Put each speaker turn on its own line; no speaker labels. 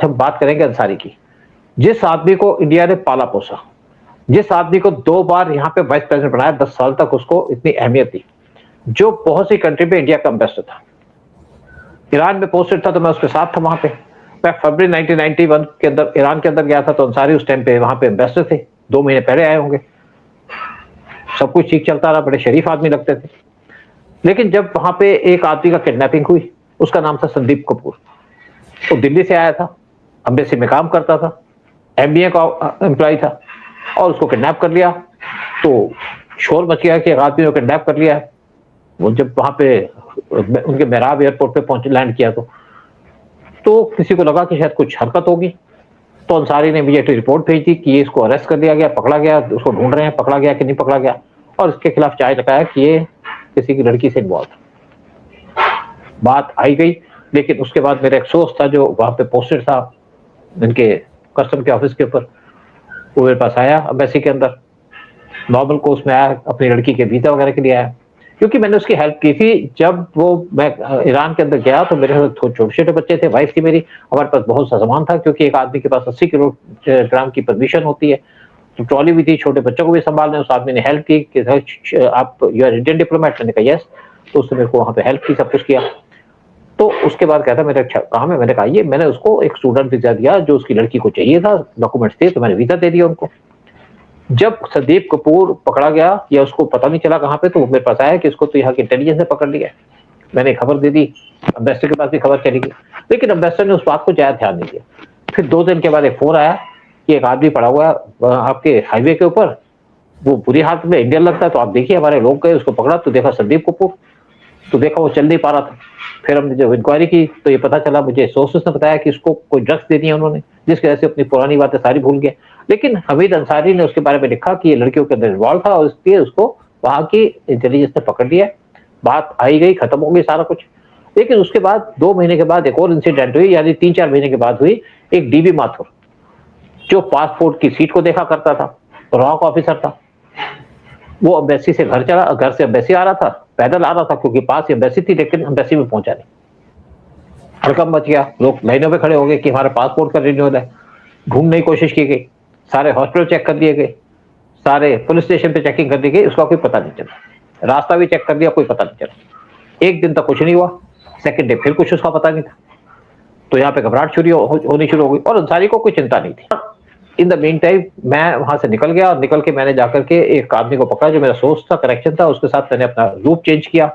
हम बात करेंगे अंसारी की। जिस आदमी को इंडिया ने पाला पोसा, जिस आदमी को 2 बार यहाँ पे वाइस प्रेसिडेंट बनाया, 10 साल तक उसको इतनी अहमियत दी, जो बहुत सी कंट्री में इंडिया का एम्बेसडर था। ईरान में पोस्टेड था तो मैं उसके साथ था वहां पे। मैं फरवरी 1991 के अंदर ईरान के अंदर गया था तो अंसारी उस टाइम पे वहां पे एम्बेसडर थे, 2 महीने पहले आए होंगे। सब कुछ ठीक चलता रहा, बड़े शरीफ आदमी लगते थे। लेकिन जब वहां पे एक आदमी का किडनैपिंग हुई, उसका नाम था संदीप कपूर। वो दिल्ली से आया था, एम्बेसी में काम करता था, एमबीए का एम्प्लॉय था, और उसको किडनैप कर लिया। तो शोर मच गया कि एक आदमी को किडनैप कर लिया है। वो जब वहां पे उनके मेहराब एयरपोर्ट पे पहुंच लैंड किया तो किसी को लगा कि शायद कुछ हरकत होगी, तो अंसारी ने इमीडिएटली रिपोर्ट भेजी कि ये इसको अरेस्ट कर लिया गया, पकड़ा गया, उसको ढूंढ रहे हैं, पकड़ा गया कि नहीं पकड़ा गया, और इसके खिलाफ चार्ज लगाया कि ये किसी की लड़की से इन्वॉल्व था। बात आई गई, लेकिन उसके बाद मेरा एक सोर्स था जो वहां पे पोस्टेड था इनके कस्टम के ऑफिस के ऊपर, वो मेरे पास आया एम्बेसी के अंदर, नॉर्मल कोर्स में आया, अपनी लड़की के वीजा वगैरह के लिए आया, क्योंकि मैंने उसकी हेल्प की थी। जब वो मैं ईरान के अंदर गया तो मेरे साथ छोटे छोटे बच्चे थे, वाइफ थी मेरी, हमारे पास बहुत सा सामान था, क्योंकि एक आदमी के पास 80 किलोग्राम की परमिशन होती है, तो ट्रॉली भी थी, छोटे बच्चों को भी संभालने। उस आदमी ने हेल्प की कि आप यू आर इंडियन डिप्लोमेट, मैंने कहा यस, तो उसने मेरे को वहां पे हेल्प की, सब कुछ किया। तो उसके बाद कहता मेरा काम है, मैंने कहा ये, मैंने उसको एक स्टूडेंट वीजा दिया जो उसकी लड़की को चाहिए था, डॉक्यूमेंट्स थे, तो मैंने वीजा दे दिया उनको। जब संदीप कपूर पकड़ा गया या उसको पता नहीं चला कहां पे, तो वो मेरे पास आया कि इसको तो यहाँ की इंटेलिजेंस ने पकड़ लिया। मैंने खबर दे दी, एम्बेसडर के पास भी खबर चली गई, लेकिन एम्बेसडर ने उस बात को ज्यादा ध्यान नहीं दिया। फिर 2 दिन के बाद एक फोन आया कि एक आदमी पड़ा हुआ है आपके हाईवे के ऊपर, वो बुरी हालत में, इंडियन लगता है, तो आप देखिए। हमारे लोग गए, उसको पकड़ा तो देखा संदीप कपूर, तो देखा वो चल नहीं पा रहा था। फिर हमने जब इंक्वायरी की तो ये पता चला, मुझे सोर्सेस ने बताया कि इसको कोई ड्रग्स दे दिया उन्होंने, जिसकी वजह से अपनी पुरानी बातें सारी भूल गए। लेकिन हमीद अंसारी ने उसके बारे में लिखा कि ये लड़कियों के अंदर इन्वॉल्व था और इसलिए उसको वहां की इंटेलिजेंस ने पकड़ लिया। बात आई गई, खत्म हो गई सारा कुछ। लेकिन उसके बाद 2 महीने के बाद एक और इंसिडेंट हुई, यानी 3-4 महीने के बाद हुई। एक डीबी माथुर जो पासपोर्ट की सीट को देखा करता था, रॉक ऑफिसर था, वो एम्बेसी से घर से एम्बेसी आ रहा था, पैदल आ रहा था, क्योंकि पास एम्बेसी थी, लेकिन एम्बेसी में पहुंचा नहीं। हड़कंप मच गया, लोग लाइनों पे खड़े हो गए कि हमारे पासपोर्ट का रिन्यूअल है। ढूंढने की कोशिश की गई, सारे हॉस्पिटल चेक कर दिए गए, सारे पुलिस स्टेशन पे चेकिंग कर दी गई, उसका कोई पता नहीं चला। रास्ता भी चेक कर दिया, कोई पता नहीं चला। एक दिन तक कुछ नहीं हुआ, सेकंड डे फिर कुछ उसका पता नहीं था। तो यहाँ पे घबराहट होनी शुरू हो गई, और अंसारी को कोई चिंता नहीं थी। इन द मीन टाइम मैं वहां से निकल गया, और निकल के मैंने जाकर के एक आदमी को पकड़ा जो मेरा सोर्स था, करेक्शन था, उसके साथ मैंने अपना रूट चेंज किया।